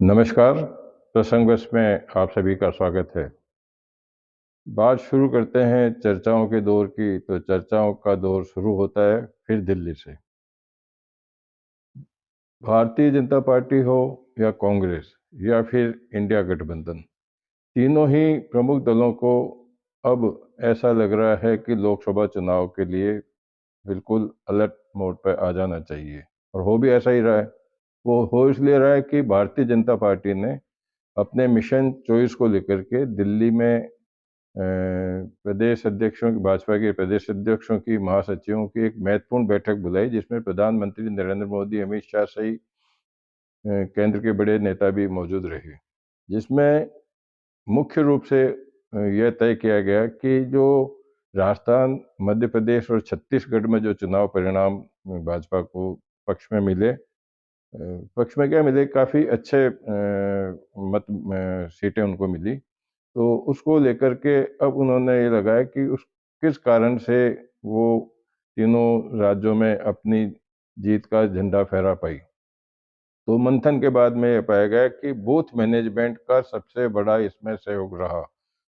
नमस्कार, प्रसंगवश में आप सभी का स्वागत है। बात शुरू करते हैं चर्चाओं के दौर की, तो चर्चाओं का दौर शुरू होता है फिर दिल्ली से। भारतीय जनता पार्टी हो या कांग्रेस या फिर इंडिया गठबंधन, तीनों ही प्रमुख दलों को अब ऐसा लग रहा है कि लोकसभा चुनाव के लिए बिल्कुल अलर्ट मोड पर आ जाना चाहिए, और हो भी ऐसा ही रहा है। वो हो इसलिए रहा है कि भारतीय जनता पार्टी ने अपने मिशन चॉइस को लेकर के दिल्ली में प्रदेश अध्यक्षों की, भाजपा के प्रदेश अध्यक्षों की, महासचिवों की एक महत्वपूर्ण बैठक बुलाई, जिसमें प्रधानमंत्री नरेंद्र मोदी, अमित शाह सहित केंद्र के बड़े नेता भी मौजूद रहे। जिसमें मुख्य रूप से यह तय किया गया कि जो राजस्थान, मध्य प्रदेश और छत्तीसगढ़ में जो चुनाव परिणाम भाजपा को पक्ष में मिले, पक्ष में क्या मिले, काफ़ी अच्छे मत सीटें उनको मिली। तो उसको लेकर के अब उन्होंने ये लगाया कि उस किस कारण से वो तीनों राज्यों में अपनी जीत का झंडा फहरा पाई। तो मंथन के बाद में ये पाया गया कि बूथ मैनेजमेंट का सबसे बड़ा इसमें सहयोग रहा।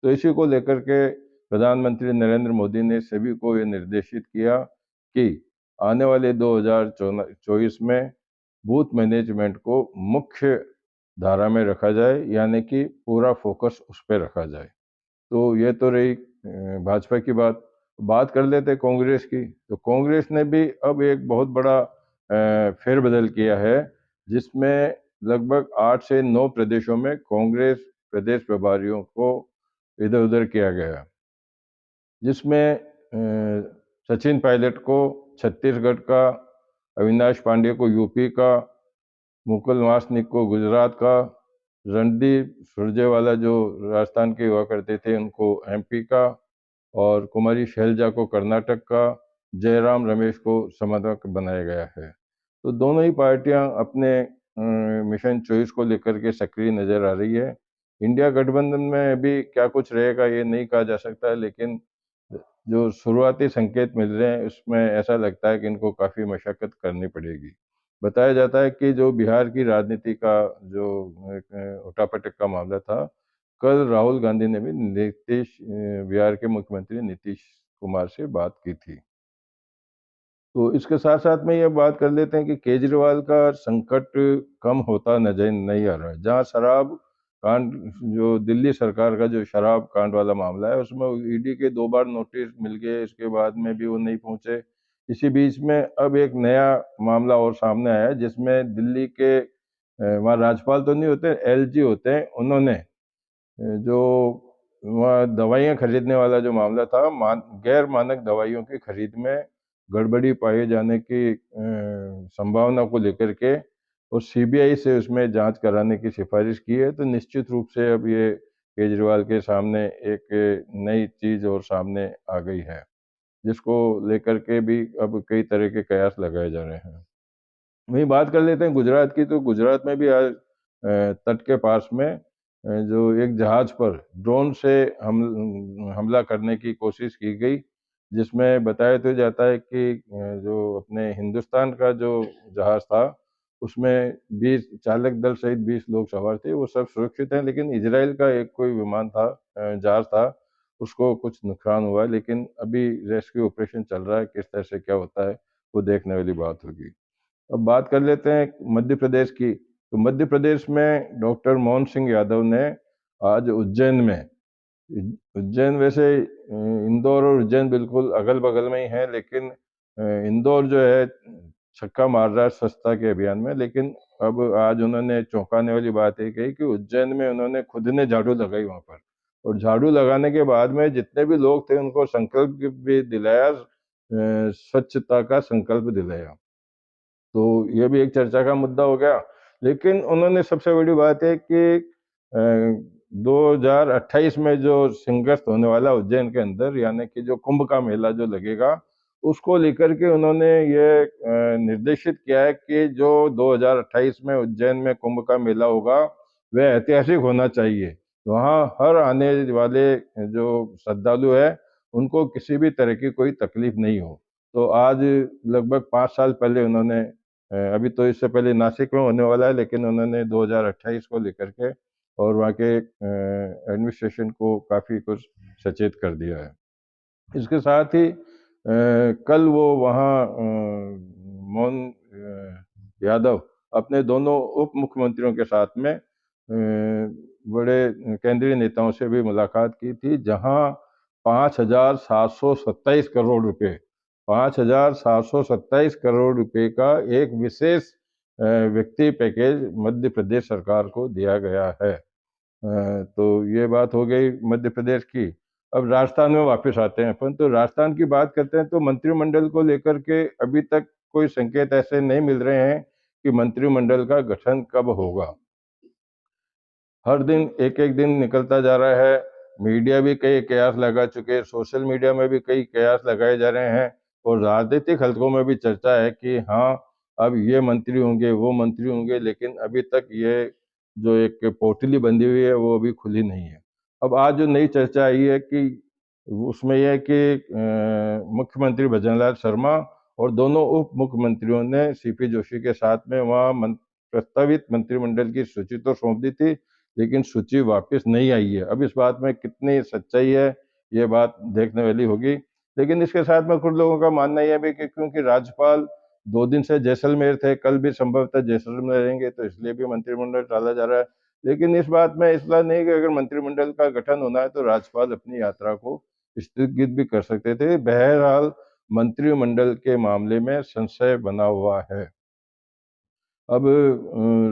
तो इसी को लेकर के प्रधानमंत्री नरेंद्र मोदी ने सभी को ये निर्देशित किया कि आने वाले 2024 में बूथ मैनेजमेंट को मुख्य धारा में रखा जाए, यानी कि पूरा फोकस उस पे रखा जाए। तो ये तो रही भाजपा की बात। बात कर लेते हैं कांग्रेस की। तो कांग्रेस ने भी अब एक बहुत बड़ा फेरबदल किया है, जिसमें लगभग 8 से 9 प्रदेशों में कांग्रेस प्रदेश प्रभारियों को इधर-उधर किया गया। जिसमें सचिन पायलट को छत्तीसगढ़ का, अविनाश पांडे को यूपी का, मुकुल वासनिक को गुजरात का, रणदीप सुरजेवाला जो राजस्थान के हुआ करते थे उनको एमपी का, और कुमारी शैलजा को कर्नाटक का, जयराम रमेश को संपादक बनाया गया है। तो दोनों ही पार्टियां अपने मिशन चॉइस को लेकर के सक्रिय नजर आ रही है। इंडिया गठबंधन में अभी क्या कुछ रहेगा ये नहीं कहा जा सकता है, लेकिन जो शुरुआती संकेत मिल रहे हैं उसमें ऐसा लगता है कि इनको काफ़ी मशक्कत करनी पड़ेगी। बताया जाता है कि जो बिहार की राजनीति का जो एक उठापटक का मामला था, कल राहुल गांधी ने भी बिहार के मुख्यमंत्री नीतीश कुमार से बात की थी। तो इसके साथ-साथ में ये बात कर लेते हैं कि केजरीवाल का संकट कम होता नज़र नहीं आ रहा है। जहाँ शराब कांड, जो दिल्ली सरकार का जो शराब कांड वाला मामला है, उसमें ईडी के 2 बार नोटिस मिल गए, इसके बाद में भी वो नहीं पहुँचे। इसी बीच में अब एक नया मामला और सामने आया है, जिसमें दिल्ली के वहाँ राज्यपाल तो नहीं होते, एलजी होते हैं, उन्होंने जो वहाँ दवाइयाँ खरीदने वाला जो मामला था, गैर मानक दवाइयों की खरीद में गड़बड़ी पाए जाने की संभावना को लेकर के और सीबीआई से उसमें जांच कराने की सिफारिश की है। तो निश्चित रूप से अब ये केजरीवाल के सामने एक नई चीज़ और सामने आ गई है, जिसको लेकर के भी अब कई तरह के कयास लगाए जा रहे हैं। वहीं बात कर लेते हैं गुजरात की। तो गुजरात में भी आज तट के पास में जो एक जहाज पर ड्रोन से हमला करने की कोशिश की गई, जिसमें बताया तो जाता है कि जो अपने हिंदुस्तान का जो जहाज था, उसमें 20 चालक दल सहित 20 लोग सवार थे, वो सब सुरक्षित हैं। लेकिन इजराइल का एक कोई विमान था, जहाज था, उसको कुछ नुकसान हुआ है। लेकिन अभी रेस्क्यू ऑपरेशन चल रहा है, किस तरह से क्या होता है वो देखने वाली बात होगी। अब बात कर लेते हैं मध्य प्रदेश की। तो मध्य प्रदेश में डॉक्टर मोहन सिंह यादव ने आज उज्जैन में, उज्जैन वैसे इंदौर और उज्जैन बिल्कुल अगल-बगल में ही हैं, लेकिन इंदौर जो है छक्का मार रहा है स्वच्छता के अभियान में। लेकिन अब आज उन्होंने चौंकाने वाली बात ये कही कि उज्जैन में उन्होंने खुद ने झाड़ू लगाई वहाँ पर, और झाड़ू लगाने के बाद में जितने भी लोग थे उनको संकल्प भी दिलाया, स्वच्छता का संकल्प दिलाया। तो ये भी एक चर्चा का मुद्दा हो गया। लेकिन उन्होंने सबसे बड़ी बात है कि 2028 में जो संघर्ष होने वाला है उज्जैन के अंदर, यानी कि जो कुंभ का मेला जो लगेगा, उसको लेकर के उन्होंने ये निर्देशित किया है कि जो 2028 में उज्जैन में कुंभ का मेला होगा, वह ऐतिहासिक होना चाहिए। वहाँ हर आने वाले जो श्रद्धालु हैं, उनको किसी भी तरह की कोई तकलीफ नहीं हो। तो आज लगभग 5 साल पहले उन्होंने अभी तो इससे पहले नासिक में होने वाला है, लेकिन उन्होंने 2028 को लेकर के और वहाँ के एडमिनिस्ट्रेशन को काफ़ी कुछ सचेत कर दिया है। इसके साथ ही कल वो वहाँ मोहन यादव अपने दोनों उप मुख्यमंत्रियों के साथ में बड़े केंद्रीय नेताओं से भी मुलाकात की थी, जहां 5,727 करोड़ रुपए 5,727 करोड़ रुपए का एक विशेष व्यक्ति पैकेज मध्य प्रदेश सरकार को दिया गया है। तो ये बात हो गई मध्य प्रदेश की। अब राजस्थान में वापस आते हैं अपन, तो राजस्थान की बात करते हैं तो मंत्रिमंडल को लेकर के अभी तक कोई संकेत ऐसे नहीं मिल रहे हैं कि मंत्रिमंडल का गठन कब होगा। हर दिन एक एक दिन निकलता जा रहा है, मीडिया भी कई कयास लगा चुके हैं, सोशल मीडिया में भी कई कयास लगाए जा रहे हैं और राजनीतिक हलकों में भी चर्चा है कि हाँ, अब ये मंत्री होंगे, वो मंत्री होंगे, लेकिन अभी तक ये जो एक पोटली बंधी हुई है वो अभी खुली नहीं है। अब आज जो नई चर्चा आई है कि उसमें यह है कि मुख्यमंत्री भजनलाल शर्मा और दोनों उप मुख्यमंत्रियों ने सीपी जोशी के साथ में वहाँ प्रस्तावित मंत्रिमंडल की सूची तो सौंप दी थी, लेकिन सूची वापस नहीं आई है। अब इस बात में कितनी सच्चाई है, ये बात देखने वाली होगी। लेकिन इसके साथ में कुछ लोगों का मानना यह भी कि क्योंकि राज्यपाल 2 दिन से जैसलमेर थे, कल भी संभवतः जैसलमेर रहेंगे, तो इसलिए भी मंत्रिमंडल टाला जा रहा है। लेकिन इस बात में इतना नहीं कि अगर मंत्रिमंडल का गठन होना है तो राज्यपाल अपनी यात्रा को स्थगित भी कर सकते थे। बहरहाल मंत्रिमंडल के मामले में संशय बना हुआ है। अब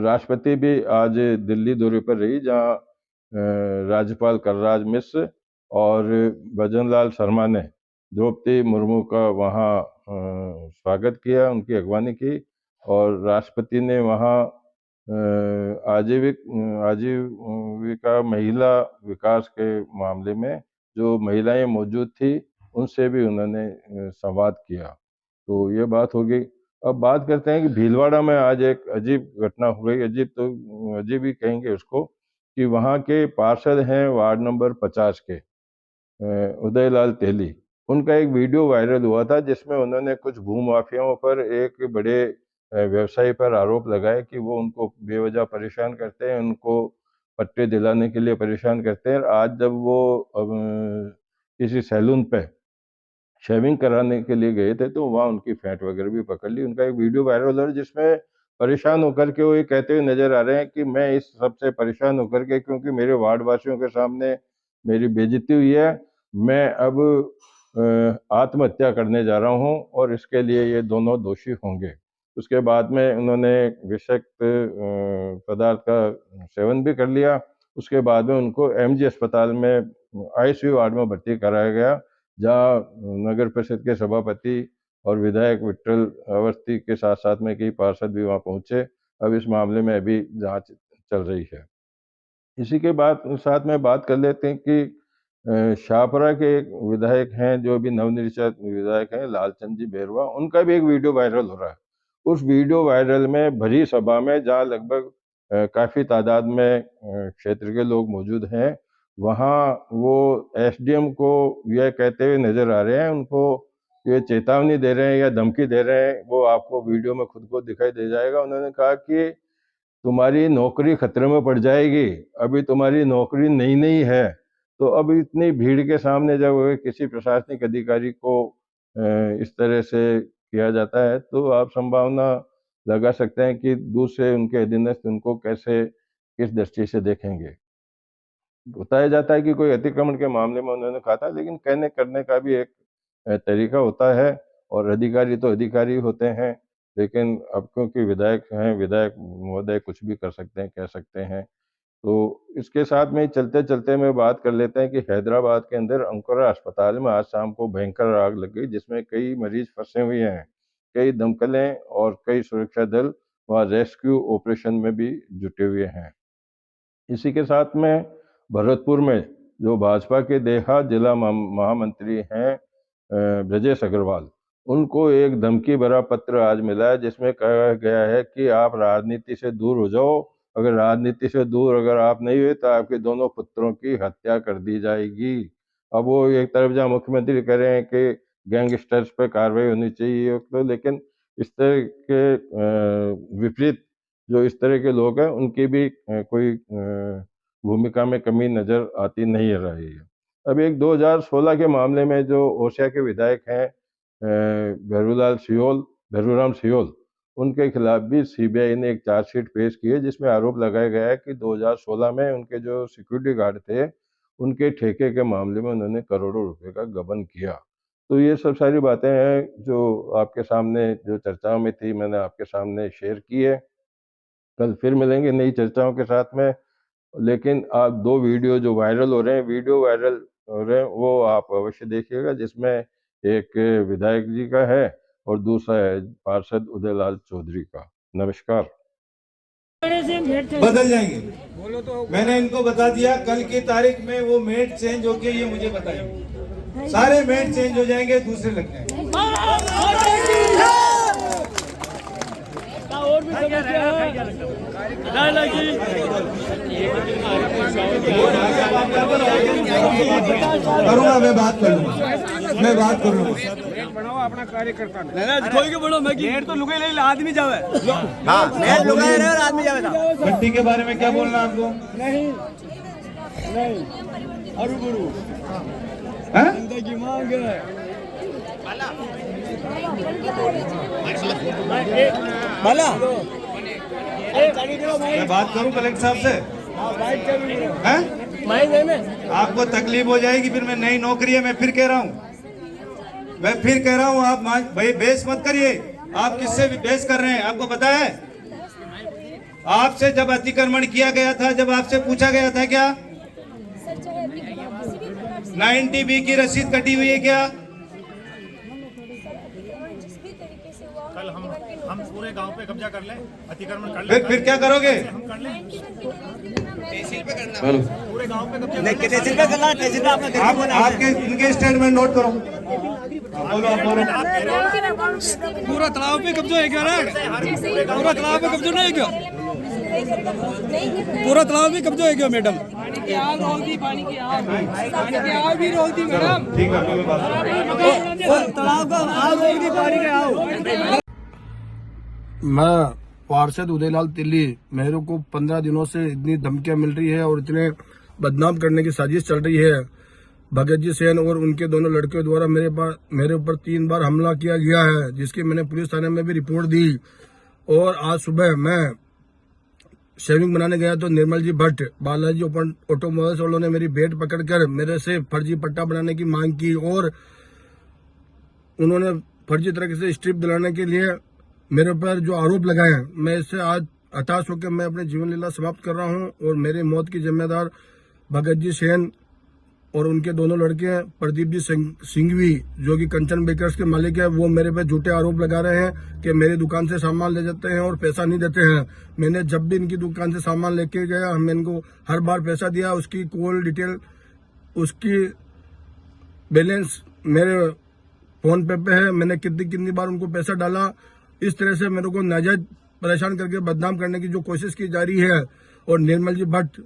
राष्ट्रपति भी आज दिल्ली दौरे पर रही, जहां राज्यपाल कलराज मिश्र और भजनलाल शर्मा ने द्रौपदी मुर्मू का वहां स्वागत किया, उनकी अगवानी की और राष्ट्रपति ने वहां आजीविका महिला विकास के मामले में जो महिलाएं मौजूद थी उनसे भी उन्होंने संवाद किया। तो ये बात हो गई। अब बात करते हैं कि भीलवाड़ा में आज एक अजीब घटना हो गई। अजीब तो अजीब ही कहेंगे उसको, कि वहाँ के पार्षद हैं वार्ड नंबर 50 के उदयलाल तेली। उनका एक वीडियो वायरल हुआ था जिसमें उन्होंने कुछ भूमाफियाओं पर एक बड़े व्यवसायी पर आरोप लगाए कि वो उनको बेवजह परेशान करते हैं, उनको पट्टे दिलाने के लिए परेशान करते हैं। आज जब वो किसी सैलून पे शेविंग कराने के लिए गए थे तो वहाँ उनकी फैट वगैरह भी पकड़ ली। उनका एक वीडियो वायरल हो रहा है जिसमें परेशान होकर के वो ये कहते हुए नजर आ रहे हैं कि मैं इस सबसे परेशान होकर के, क्योंकि मेरे वार्ड वासियों के सामने मेरी बेइज्जती हुई है, मैं अब आत्महत्या करने जा रहा हूँ और इसके लिए ये दोनों दोषी होंगे। उसके बाद में उन्होंने विषाक्त पदार्थ का सेवन भी कर लिया। उसके बाद में उनको एमजी अस्पताल में आईसीयू वार्ड में भर्ती कराया गया, जहाँ नगर परिषद के सभापति और विधायक विट्ठल अवस्थी के साथ साथ में कई पार्षद भी वहाँ पहुंचे। अब इस मामले में अभी जांच चल रही है। इसी के बाद साथ में बात कर लेते हैं कि शाहपुरा के एक विधायक हैं जो अभी नवनिर्वाचित विधायक हैं, लालचंद जी बेरवा, उनका भी एक वीडियो वायरल हो रहा है। उस वीडियो वायरल में भरी सभा में जहाँ लगभग काफी तादाद में क्षेत्र के लोग मौजूद हैं, वहाँ वो एसडीएम को यह कहते हुए नजर आ रहे हैं, उनको ये चेतावनी दे रहे हैं या धमकी दे रहे हैं, वो आपको वीडियो में खुद को दिखाई दे जाएगा। उन्होंने कहा कि तुम्हारी नौकरी खतरे में पड़ जाएगी, अभी तुम्हारी नौकरी नई नई है, तो अब इतनी भीड़ के सामने जब किसी प्रशासनिक अधिकारी को इस तरह से किया जाता है तो आप संभावना लगा सकते हैं कि दूसरे उनके अधीनस्थ उनको कैसे किस दृष्टि से देखेंगे। बताया जाता है कि कोई अतिक्रमण के मामले में उन्होंने कहा था, लेकिन कहने करने का भी एक तरीका होता है और अधिकारी तो अधिकारी होते हैं। लेकिन अब क्योंकि विधायक हैं, विधायक महोदय कुछ भी कर सकते हैं, कह सकते हैं। तो इसके साथ में चलते चलते मैं बात कर लेते हैं कि हैदराबाद के अंदर अंकुरा अस्पताल में आज शाम को भयंकर आग लग गई, जिसमें कई मरीज फंसे हुए हैं। कई दमकलें और कई सुरक्षा दल वहाँ रेस्क्यू ऑपरेशन में भी जुटे हुए हैं। इसी के साथ में भरतपुर में जो भाजपा के देहात जिला महामंत्री हैं ब्रजेश अग्रवाल, उनको एक धमकी भरा पत्र आज मिला है जिसमें कहा गया है कि आप राजनीति से दूर हो जाओ, अगर राजनीति से दूर अगर आप नहीं हुए तो आपके दोनों पुत्रों की हत्या कर दी जाएगी। अब वो एक तरफ जहाँ मुख्यमंत्री कह रहे हैं कि गैंगस्टर्स पर कार्रवाई होनी चाहिए, तो लेकिन इस तरह के विपरीत जो इस तरह के लोग हैं उनकी भी कोई भूमिका में कमी नज़र आती नहीं रही है। अब एक 2016 के मामले में जो ओसिया के विधायक हैं भैरूराम सियोल, उनके खिलाफ भी सीबीआई ने एक चार्जशीट पेश की है जिसमें आरोप लगाया गया है कि 2016 में उनके जो सिक्योरिटी गार्ड थे, उनके ठेके के मामले में उन्होंने करोड़ों रुपए का गबन किया। तो ये सब सारी बातें हैं जो आपके सामने जो चर्चाओं में थी, मैंने आपके सामने शेयर की है। कल फिर मिलेंगे नई चर्चाओं के साथ में, लेकिन आप 2 वीडियो जो वायरल हो रहे हैं, वो आप अवश्य देखिएगा, जिसमें एक विधायक जी का है और दूसरा है पार्षद उदयलाल चौधरी का। नमस्कार। बदल जाएंगे। मैंने इनको बता दिया कल की तारीख में वो मेट चेंज होके ये मुझे बताएंगे। सारे मेट चेंज हो जाएंगे, दूसरे लग जाएंगे। और भी करूंगा, मैं बात करूंगा। अपना कार्यकर्ता खोल के बढ़ो। मैं तो लुगाई ले आदमी जावे। हाँ, मैं लुगाई रहे और आदमी जावे था। गड्डी के बारे में क्या बोलना आपको? नहीं अरु गुरु जिंदगी मांग भला मैं बात करूं कलेक्टर साहब से? हैं? आपको तकलीफ हो जाएगी फिर। मैं नई नौकरी है, मैं फिर कह रहा हूं, आप भाई बेस मत करिए। आप किससे भी बेस कर रहे हैं? आपको पता है आपसे जब अतिक्रमण किया गया था, जब आपसे पूछा गया था क्या 90B की रसीद कटी हुई है क्या? कल हम पूरे गांव पे कब्जा कर लें, अतिक्रमण कर लें, फिर क्या करोगे? हम कर लें तहसील पे करना, पूरे गांव पे कब्जा। नहीं तहसील पे करना, तहसील पे आपका आपके इनके स्टेटमेंट नोट करो। आप बोलो। पूरा तालाब पे कब्जा है क्या? पूरा तालाब पे कब्जा नहीं है क्या? पूरा तालाब पे कब्जा है क्या मैडम? पानी की आग भी रोकती मैडम। ठीक है, मैं बात तालाब का आग रोकती, पानी के आग। मैं पार्षद उदयलाल तिल्ली, मेरे को 15 दिनों से इतनी धमकियां मिल रही है और इतने बदनाम करने की साजिश चल रही है। भगत जी सेन और उनके दोनों लड़कियों द्वारा मेरे ऊपर 3 बार हमला किया गया है, जिसकी मैंने पुलिस थाने में भी रिपोर्ट दी। और आज सुबह मैं शेविंग बनाने गया तो निर्मल जी भट्ट बालाजी ऑटोमोबाइल्स वालों ने मेरी भेंट पकड़कर मेरे से फर्जी पट्टा बनाने की मांग की और उन्होंने फर्जी तरीके से स्ट्रिप दिलाने के लिए मेरे ऊपर जो आरोप लगाए, मैं इससे आज हताश होकर मैं अपने जीवन लीला समाप्त कर रहा हूं। और मेरी मौत की जिम्मेदार भगत जी सेन और उनके दोनों लड़के प्रदीप जी सिंघवी जो कि कंचन बेकर्स के मालिक है, वो मेरे पे झूठे आरोप लगा रहे हैं कि मेरी दुकान से सामान ले जाते हैं और पैसा नहीं देते हैं। मैंने जब भी इनकी दुकान से सामान लेके गया, मैं इनको हर बार पैसा दिया। उसकी कॉल डिटेल, उसकी बैलेंस मेरे फोन पे है। मैंने कितनी बार उनको पैसा डाला। इस तरह से मेरे को नाजायज परेशान करके बदनाम करने की जो कोशिश की जा रही है। और निर्मल जी भट्ट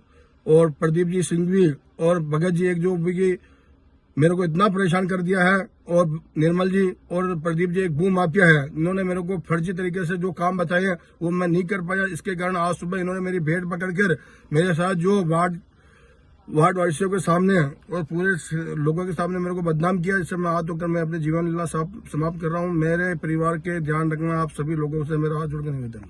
और प्रदीप जी सिंघवी और भगत जी एक जो भी मेरे को इतना परेशान कर दिया है। और निर्मल जी और प्रदीप जी एक भू माफिया है। इन्होंने मेरे को फर्जी तरीके से जो काम बताए वो मैं नहीं कर पाया। इसके कारण आज सुबह इन्होंने मेरी भेंट पकड़कर मेरे साथ जो वार्ड वासियों के सामने और पूरे लोगों के सामने मेरे को बदनाम किया। इससे मैं हाथ धोकर मैं अपने जीवन लीला समाप्त कर रहा हूँ। मेरे परिवार के ध्यान रखना आप सभी लोगों से मेरा हाथ जोड़कर निवेदन।